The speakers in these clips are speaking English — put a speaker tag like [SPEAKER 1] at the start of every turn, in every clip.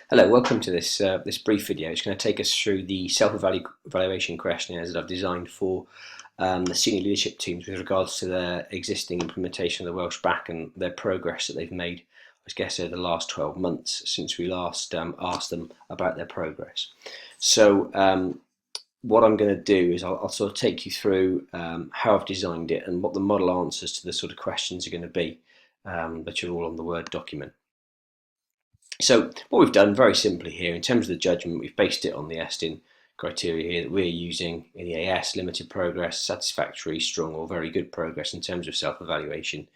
[SPEAKER 1] Hello, welcome to this brief video. It's going to take us through the self-evaluation questionnaires that I've designed for the senior leadership teams with regards to their existing implementation of the Welsh Bacc and their progress that they've made, I guess, over the last 12 months since we last asked them about their progress. So what I'm going to do is I'll sort of take you through how I've designed it and what the model answers to the sort of questions are going to be that are all on the Word document. So what we've done very simply here, in terms of the judgment, we've based it on the ESTIN criteria here that we're using in the AS: limited progress, satisfactory, strong or very good progress in terms of self-evaluation.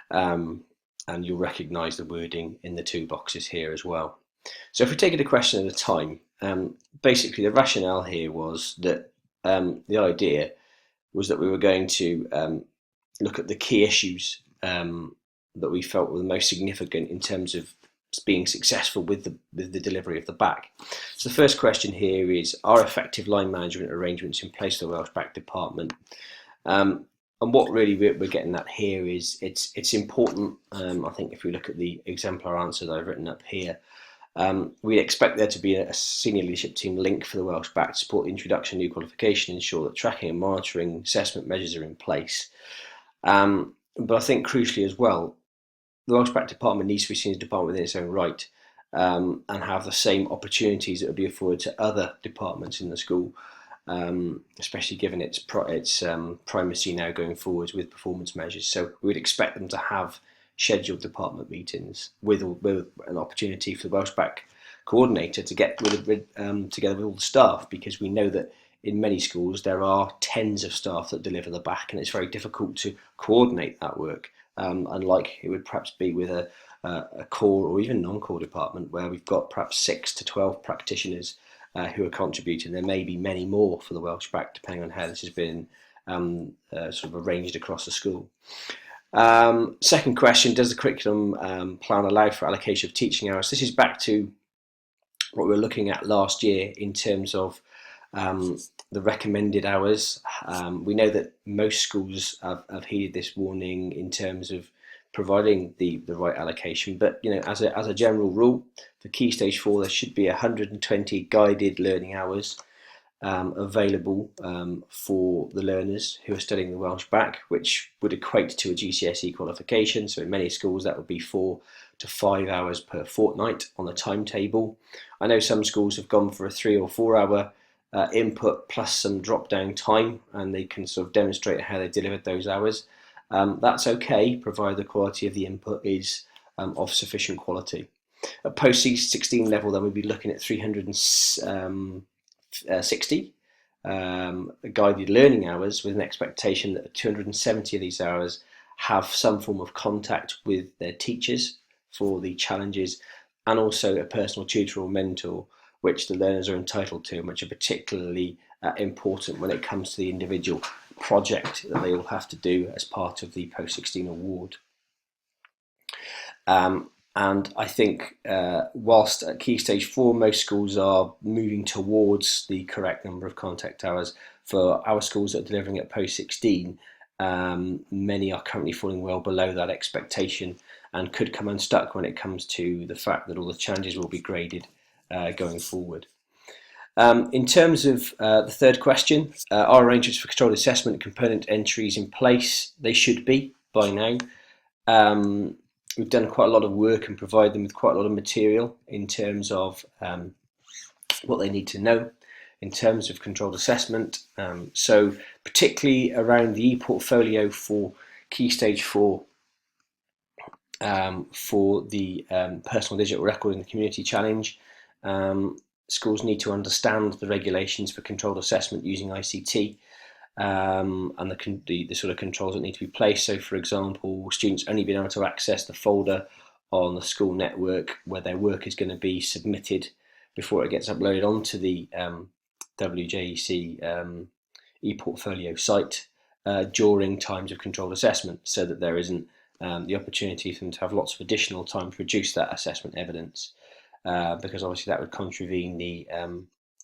[SPEAKER 1] And you'll recognise the wording in the two boxes here as well. So if we take it a question at a time, basically the rationale here was that the idea was that we were going to look at the key issues that we felt were the most significant in terms of being successful with the delivery of the Bacc. So the first question here is, are effective line management arrangements in place for the Welsh Bacc department? And what really we're getting at here is it's important. I think if we look at the exemplar answer that I've written up here, we expect there to be a senior leadership team link for the Welsh Bacc to support the introduction of new qualification, ensure that tracking and monitoring assessment measures are in place. But I think crucially as well, the Welsh Bacc department needs to be seen as a department within its own right, and have the same opportunities that would be afforded to other departments in the school, especially given its primacy now going forwards with performance measures. So we would expect them to have scheduled department meetings with an opportunity for the Welsh Bacc coordinator to get together with all the staff, because we know that in many schools there are tens of staff that deliver the Bacc, and it's very difficult to coordinate that work. Unlike it would perhaps be with a core or even non-core department where we've got perhaps 6 to 12 practitioners who are contributing. There may be many more for the Welsh Bacc, depending on how this has been sort of arranged across the school. Second question, does the curriculum plan allow for allocation of teaching hours? This is back to what we were looking at last year in terms of the recommended hours. We know that most schools have heeded this warning in terms of providing the right allocation, but as a general rule, for Key Stage 4 there should be 120 guided learning hours available for the learners who are studying the Welsh Bacc, which would equate to a GCSE qualification. So in many schools that would be 4 to 5 hours per fortnight on the timetable. I know some schools have gone for a 3 or 4 hour input plus some drop down time, and they can sort of demonstrate how they delivered those hours. That's okay, provided the quality of the input is of sufficient quality. At post C16 level, then we'd be looking at 360 guided learning hours, with an expectation that 270 of these hours have some form of contact with their teachers for the challenges, and also a personal tutor or mentor, which the learners are entitled to, and which are particularly important when it comes to the individual project that they all have to do as part of the post-16 award. And I think whilst at Key Stage 4 most schools are moving towards the correct number of contact hours, for our schools that are delivering at post-16, many are currently falling well below that expectation and could come unstuck when it comes to the fact that all the challenges will be graded going forward. In terms of the third question, are arrangements for controlled assessment component entries in place? They should be by now. We've done quite a lot of work and provide them with quite a lot of material in terms of what they need to know in terms of controlled assessment. So particularly around the e-portfolio for Key Stage 4, for the personal digital record in the community challenge. Schools need to understand the regulations for controlled assessment using ICT, and the sort of controls that need to be placed. So for example, students only being able to access the folder on the school network where their work is going to be submitted before it gets uploaded onto the WJEC ePortfolio site during times of controlled assessment, so that there isn't the opportunity for them to have lots of additional time to produce that assessment evidence. Because obviously that would contravene the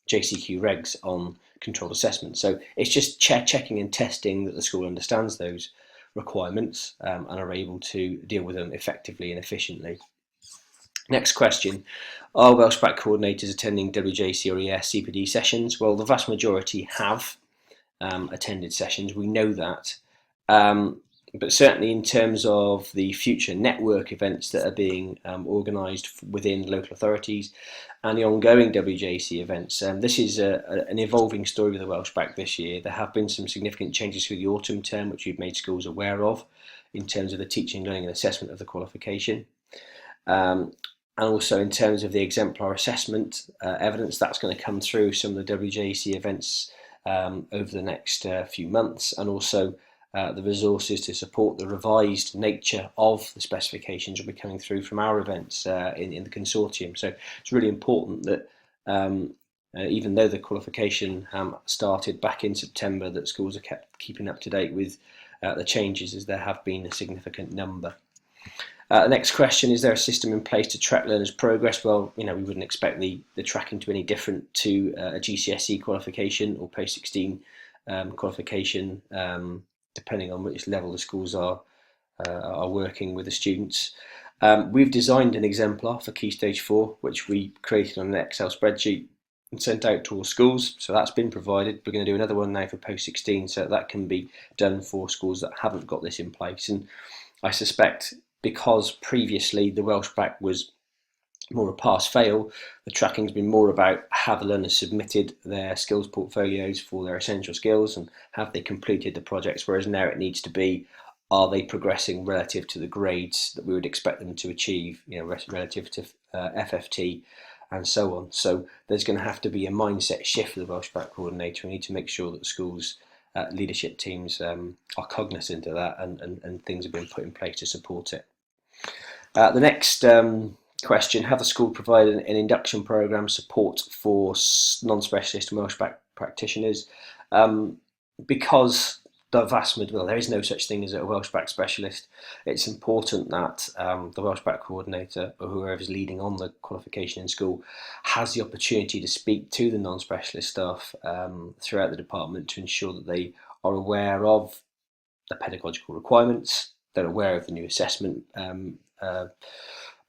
[SPEAKER 1] JCQ regs on controlled assessment. So it's just checking and testing that the school understands those requirements and are able to deal with them effectively and efficiently. Next question, are Welsh Bacc coordinators attending WJC or ES CPD sessions? Well, the vast majority have attended sessions, we know that. But certainly in terms of the future network events that are being organised within local authorities and the ongoing WJC events, this is an evolving story with the Welsh Bacc this year. There have been some significant changes through the autumn term, which we've made schools aware of in terms of the teaching, learning and assessment of the qualification. And also in terms of the exemplar assessment evidence, that's going to come through some of the WJC events over the next few months, and also the resources to support the revised nature of the specifications will be coming through from our events in the consortium. So it's really important that even though the qualification started back in September, that schools are keeping up to date with the changes, as there have been a significant number. The next question, is there a system in place to track learners' progress? Well, we wouldn't expect the tracking to be any different to a GCSE qualification or post-16 qualification, depending on which level the schools are working with the students. We've designed an exemplar for Key Stage 4, which we created on an Excel spreadsheet and sent out to all schools, so that's been provided. We're going to do another one now for post-16, so that can be done for schools that haven't got this in place. And I suspect, because previously the Welsh Bacc was more a pass-fail, the tracking's been more about have the learners submitted their skills portfolios for their essential skills and have they completed the projects, whereas now it needs to be, are they progressing relative to the grades that we would expect them to achieve, relative to FFT and so on. So there's going to have to be a mindset shift for the Welsh Bacc coordinator. We need to make sure that the schools leadership teams are cognizant of that, and things have been put in place to support it. The next question, have the school provided an induction programme support for non-specialist Welsh Bacc practitioners? Because there is no such thing as a Welsh Bacc specialist, it's important that the Welsh Bacc coordinator, or whoever is leading on the qualification in school, has the opportunity to speak to the non-specialist staff throughout the department to ensure that they are aware of the pedagogical requirements, they're aware of the new assessment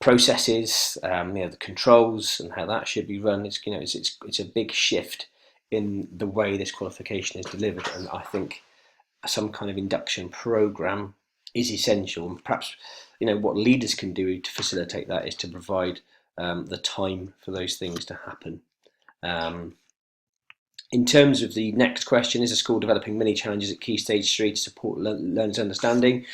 [SPEAKER 1] processes, the controls and how that should be run. It's a big shift in the way this qualification is delivered, and I think some kind of induction program is essential. And perhaps what leaders can do to facilitate that is to provide the time for those things to happen. In terms of the next question, is the school developing mini challenges at Key Stage 3 to support learners' understanding?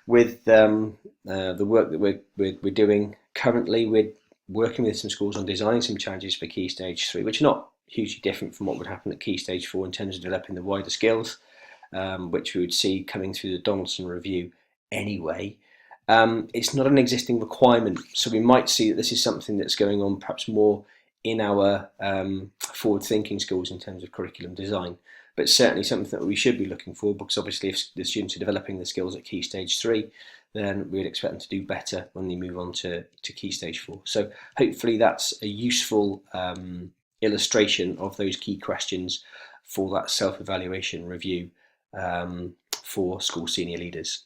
[SPEAKER 1] With the work that we're doing currently, we're working with some schools on designing some challenges for Key Stage 3, which are not hugely different from what would happen at Key Stage 4 in terms of developing the wider skills, which we would see coming through the Donaldson review anyway. It's not an existing requirement, so we might see that this is something that's going on perhaps more in our forward-thinking schools in terms of curriculum design, but certainly something that we should be looking for, because obviously if the students are developing the skills at Key Stage 3, then we'd expect them to do better when they move on to Key Stage 4. So hopefully that's a useful illustration of those key questions for that self-evaluation review for school senior leaders.